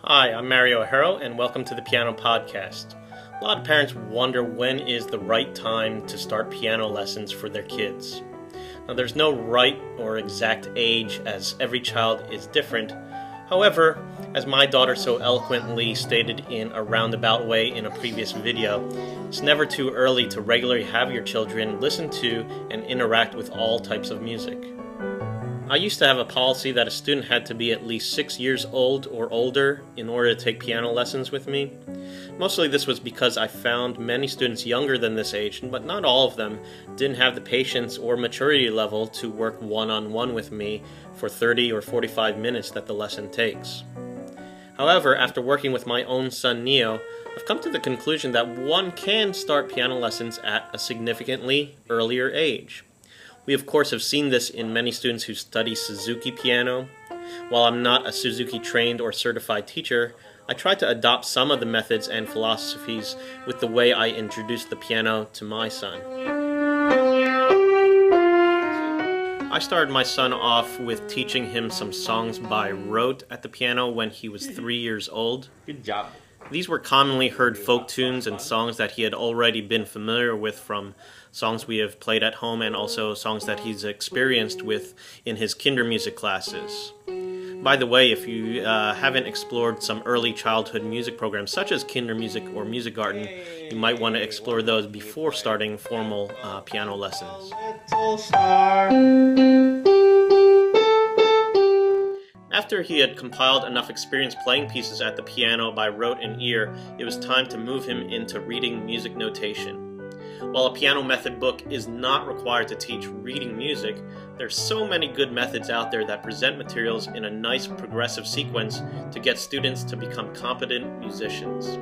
Hi, I'm Mario Ajero, and welcome to the Piano Podcast. A lot of parents wonder when is the right time to start piano lessons for their kids. Now, there's no right or exact age, as every child is different. However, as my daughter so eloquently stated in a roundabout way in a previous video, it's never too early to regularly have your children listen to and interact with all types of music. I used to have a policy that a student had to be at least 6 years old or older in order to take piano lessons with me. Mostly this was because I found many students younger than this age, but not all of them, didn't have the patience or maturity level to work one-on-one with me for 30 or 45 minutes that the lesson takes. However, after working with my own son Neo, I've come to the conclusion that one can start piano lessons at a significantly earlier age. We of course have seen this in many students who study Suzuki piano. While I'm not a Suzuki trained or certified teacher, I try to adopt some of the methods and philosophies with the way I introduce the piano to my son. I started my son off with teaching him some songs by rote at the piano when he was 3 years old. Good job. These were commonly heard folk tunes and songs that he had already been familiar with from songs we have played at home and also songs that he's experienced with in his Kindermusik classes. By the way, if you haven't explored some early childhood music programs such as Kindermusik or Music Garden, you might want to explore those before starting formal piano lessons. After he had compiled enough experience playing pieces at the piano by rote and ear, it was time to move him into reading music notation. While a piano method book is not required to teach reading music, there's so many good methods out there that present materials in a nice progressive sequence to get students to become competent musicians.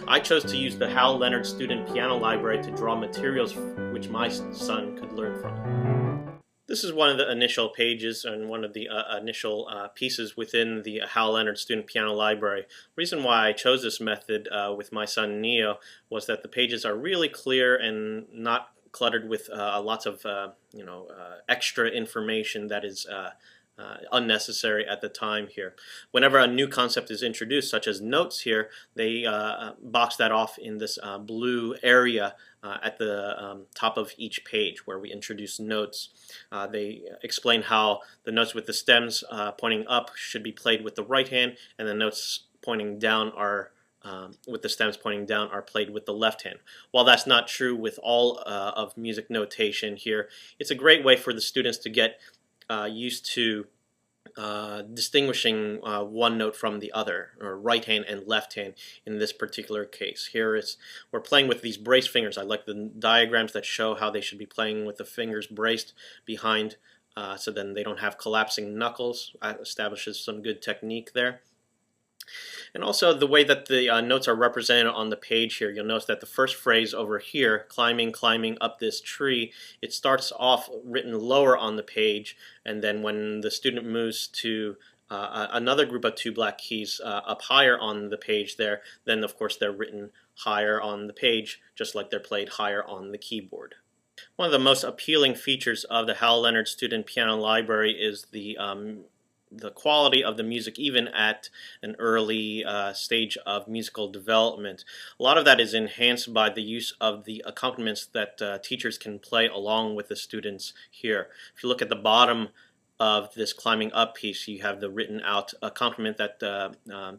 I chose to use the Leonard Student Piano Library to draw materials which my son could learn from. This is one of the initial pages and one of the initial pieces within the Leonard Student Piano Library. The reason why I chose this method with my son Neo was that the pages are really clear and not cluttered with lots of extra information that is unnecessary at the time here. Whenever a new concept is introduced, such as notes here, they box that off in this blue area at the top of each page where we introduce notes. They explain how the notes with the stems pointing up should be played with the right hand, and the notes pointing down are with the stems pointing down are played with the left hand. While that's not true with all of music notation here, it's a great way for the students to get used to distinguishing one note from the other, or right hand and left hand in this particular case. Here we're playing with these braced fingers. I like the diagrams that show how they should be playing with the fingers braced behind so then they don't have collapsing knuckles. That establishes some good technique there. And also the way that the notes are represented on the page here, you'll notice that the first phrase over here, climbing up this tree, it starts off written lower on the page, and then when the student moves to another group of two black keys up higher on the page there, then of course they're written higher on the page, just like they're played higher on the keyboard. One of the most appealing features of the Leonard Student Piano Library is the quality of the music even at an early stage of musical development. A lot of that is enhanced by the use of the accompaniments that teachers can play along with the students here. If you look at the bottom of this climbing up piece, you have the written out accompaniment that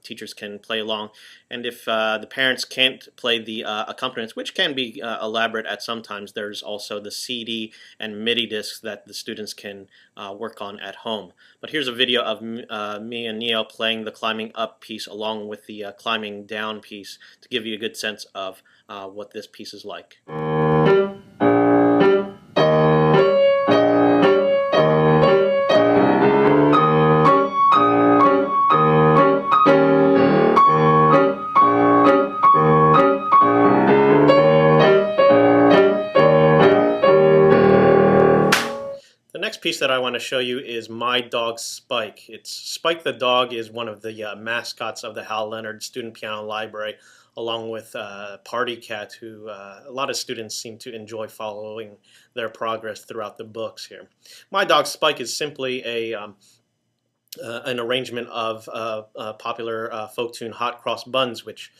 teachers can play along, and if the parents can't play the accompaniments, which can be elaborate at some times, there's also the CD and MIDI discs that the students can work on at home. But here's a video of me and Neo playing the climbing up piece along with the climbing down piece to give you a good sense of what this piece is like. The next piece that I want to show you is My Dog Spike. Spike the dog is one of the mascots of the Leonard Student Piano Library, along with Party Cat, who a lot of students seem to enjoy following their progress throughout the books here. My Dog Spike is simply a an arrangement of popular folk tune Hot Cross Buns, which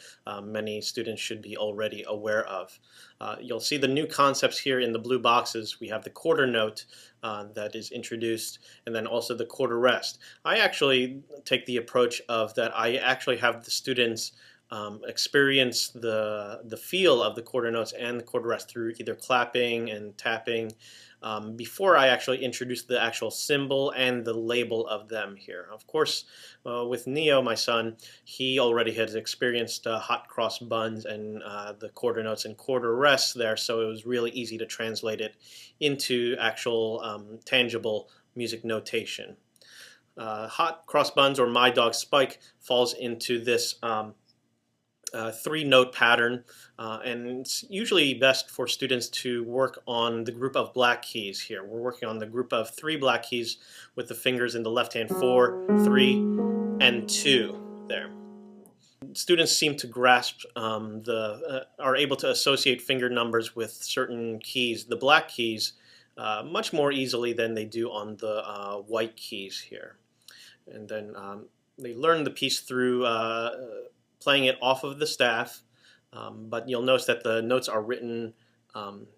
many students should be already aware of. You'll see the new concepts here in the blue boxes. We have the quarter note that is introduced, and then also the quarter rest. I actually take the approach of that I actually have the students experience the feel of the quarter notes and the quarter rest through either clapping and tapping before I actually introduce the actual symbol and the label of them here. Of course, with Neo, my son, he already has experienced hot cross buns and the quarter notes and quarter rests there, so it was really easy to translate it into actual tangible music notation. Hot cross buns, or My Dog Spike, falls into this three-note pattern, and it's usually best for students to work on the group of black keys here. We're working on the group of 3 black keys with the fingers in the left hand, 4, 3, and 2 there. Students seem to grasp are able to associate finger numbers with certain keys, the black keys, much more easily than they do on the white keys here. And then they learn the piece through playing it off of the staff, but you'll notice that the notes are written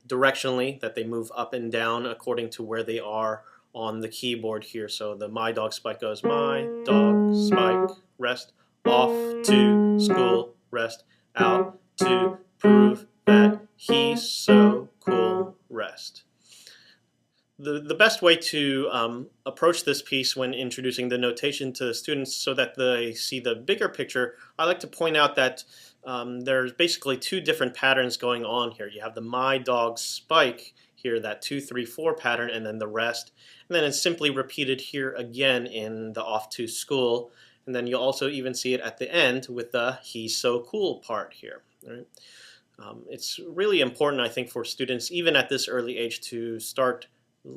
directionally, that they move up and down according to where they are on the keyboard here. So the My Dog Spike goes My Dog Spike, rest, off to school, rest, out to prove that he's so cool, rest. The best way to approach this piece when introducing the notation to the students so that they see the bigger picture, I like to point out that there's basically 2 different patterns going on here. You have the My Dog Spike here, that 2, 3, 4 pattern, and then the rest. And then it's simply repeated here again in the off to school. And then you'll also even see it at the end with the he's so cool part here. Right? It's really important, I think, for students, even at this early age, to start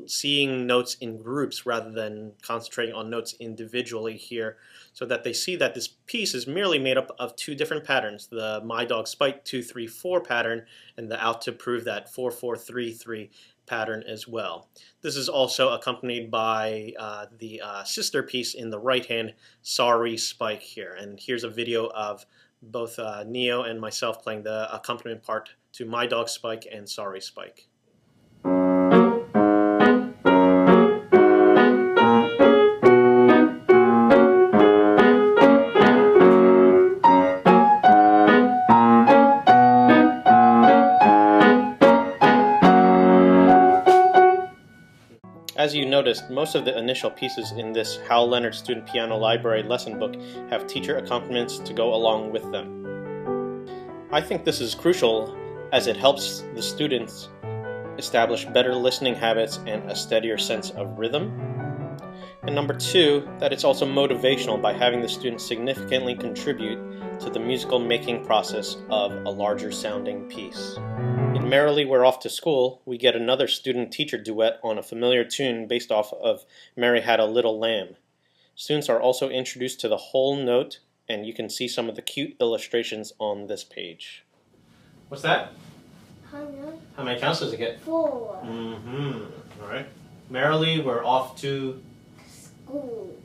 seeing notes in groups rather than concentrating on notes individually here, so that they see that this piece is merely made up of 2 different patterns, the My Dog Spike 2, 3, 4 pattern and the Out to Prove That 4, 4, 3, 3 pattern as well. This is also accompanied by the sister piece in the right hand, Sorry Spike here. And here's a video of both Neo and myself playing the accompaniment part to My Dog Spike and Sorry Spike. As you noticed, most of the initial pieces in this Hal Leonard Student Piano Library lesson book have teacher accompaniments to go along with them. I think this is crucial as it helps the students establish better listening habits and a steadier sense of rhythm. And number 2, that it's also motivational by having the students significantly contribute to the musical making process of a larger sounding piece. In Merrily We're Off to School, we get another student-teacher duet on a familiar tune based off of Mary Had a Little Lamb. Students are also introduced to the whole note, and you can see some of the cute illustrations on this page. What's that? How many counts does it get? 4. All right. Merrily We're Off to School.